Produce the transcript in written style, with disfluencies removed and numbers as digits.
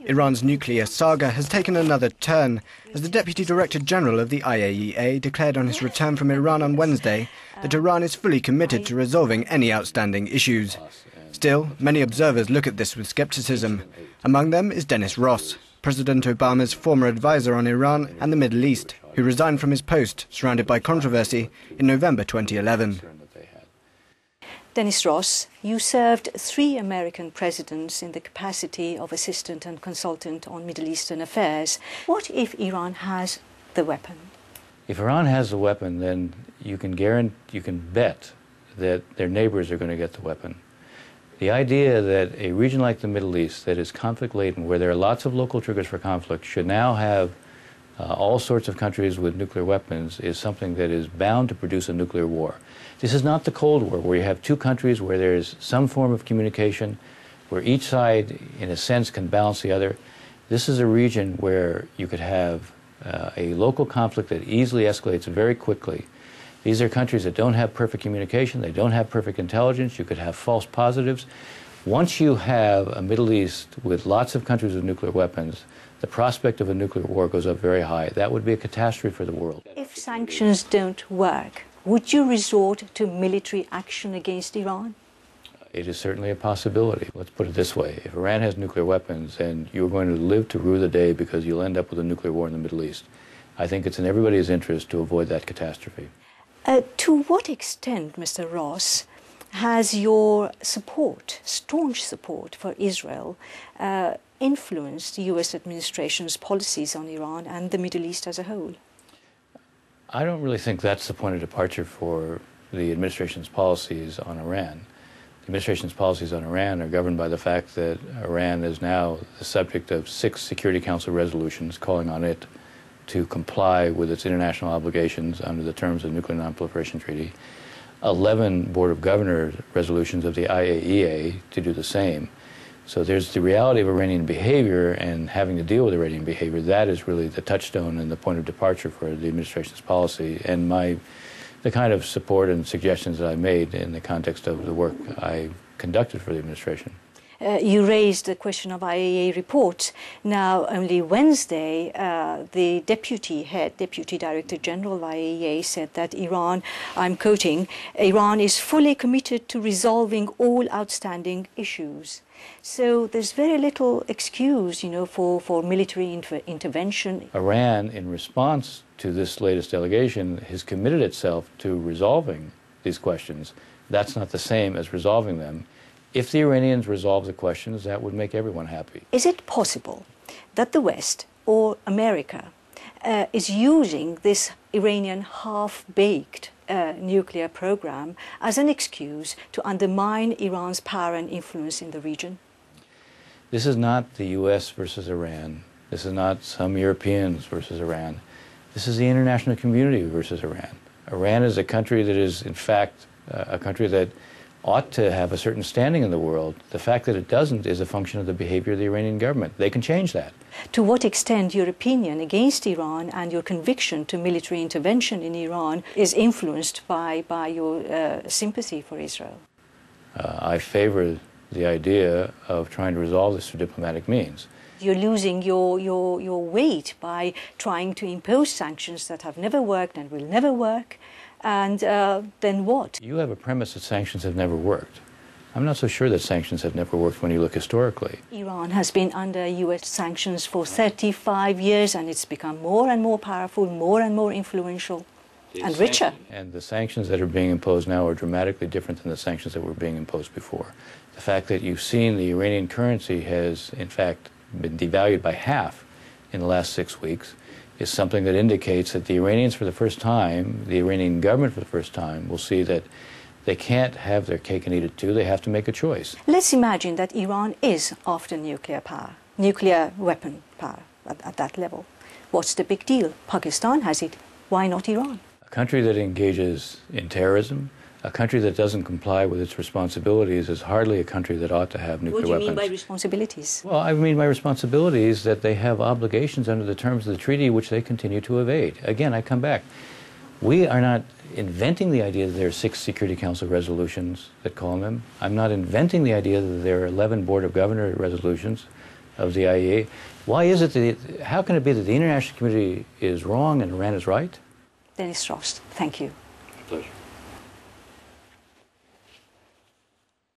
Iran's nuclear saga has taken another turn as the Deputy Director General of the IAEA declared on his return from Iran on Wednesday that Iran is fully committed to resolving any outstanding issues. Still, many observers look at this with scepticism. Among them is Dennis Ross, President Obama's former advisor on Iran and the Middle East, who resigned from his post, surrounded by controversy, in November 2011. Dennis Ross, you served 3 American presidents in the capacity of assistant and consultant on Middle Eastern affairs. What if Iran has the weapon? If Iran has the weapon, then you can bet that their neighbors are going to get the weapon. The idea that a region like the Middle East that is conflict-laden, where there are lots of local triggers for conflict, should now have all sorts of countries with nuclear weapons is something that is bound to produce a nuclear war. This is not the Cold War, where you have 2 countries where there is some form of communication, where each side, in a sense, can balance the other. This is a region where you could have a local conflict that easily escalates very quickly. These are countries that don't have perfect communication, they don't have perfect intelligence, you could have false positives. Once you have a Middle East with lots of countries with nuclear weapons, the prospect of a nuclear war goes up very high. That would be a catastrophe for the world. If sanctions don't work, would you resort to military action against Iran? It is certainly a possibility. Let's put it this way. If Iran has nuclear weapons and you're going to live to rue the day because you'll end up with a nuclear war in the Middle East, I think it's in everybody's interest to avoid that catastrophe. To what extent, Mr. Ross, has your support, staunch support for Israel, influenced the U.S. administration's policies on Iran and the Middle East as a whole? I don't really think that's the point of departure for the administration's policies on Iran. The administration's policies on Iran are governed by the fact that Iran is now the subject of 6 Security Council resolutions calling on it to comply with its international obligations under the terms of the Nuclear Non-Proliferation Treaty, 11 Board of Governors resolutions of the IAEA to do the same. So there's the reality of Iranian behavior and having to deal with Iranian behavior. That is really the touchstone and the point of departure for the administration's policy and the kind of support and suggestions that I made in the context of the work I conducted for the administration. You raised the question of IAEA reports. Now, only Wednesday, the Deputy Director General of IAEA said that Iran, I'm quoting, Iran is fully committed to resolving all outstanding issues. So there's very little excuse, for military intervention. Iran, in response to this latest allegation, has committed itself to resolving these questions. That's not the same as resolving them. If the Iranians resolve the questions, that would make everyone happy. Is it possible that the West or America is using this Iranian half-baked nuclear program as an excuse to undermine Iran's power and influence in the region? This is not the U.S. versus Iran. This is not some Europeans versus Iran. This is the international community versus Iran. Iran is a country that is, in fact, a country that ought to have a certain standing in the world. The fact that it doesn't is a function of the behavior of the Iranian government. They can change that. To what extent your opinion against Iran and your conviction to military intervention in Iran is influenced by your sympathy for Israel? I favor the idea of trying to resolve this through diplomatic means. You're losing your weight by trying to impose sanctions that have never worked and will never work. And then what? You have a premise that sanctions have never worked. I'm not so sure that sanctions have never worked when you look historically. Iran has been under U.S. sanctions for 35 years and it's become more and more powerful, more and more influential and richer. And the sanctions that are being imposed now are dramatically different than the sanctions that were being imposed before. The fact that you've seen the Iranian currency has, in fact, been devalued by half in the last 6 weeks is something that indicates that the Iranians for the first time, the Iranian government for the first time, will see that they can't have their cake and eat it too. They have to make a choice. Let's imagine that Iran is after nuclear power, nuclear weapon power at that level. What's the big deal? Pakistan has it. Why not Iran? A country that engages in terrorism, a country that doesn't comply with its responsibilities is hardly a country that ought to have nuclear weapons. What do you mean by responsibilities? Well, I mean by responsibilities that they have obligations under the terms of the treaty which they continue to evade. Again, I come back. We are not inventing the idea that there are 6 Security Council resolutions that call on them. I'm not inventing the idea that there are 11 Board of Governors resolutions. of the IAEA. Why is it that, how can it be that the international community is wrong and Iran is right? Dennis Frost, thank you. Pleasure.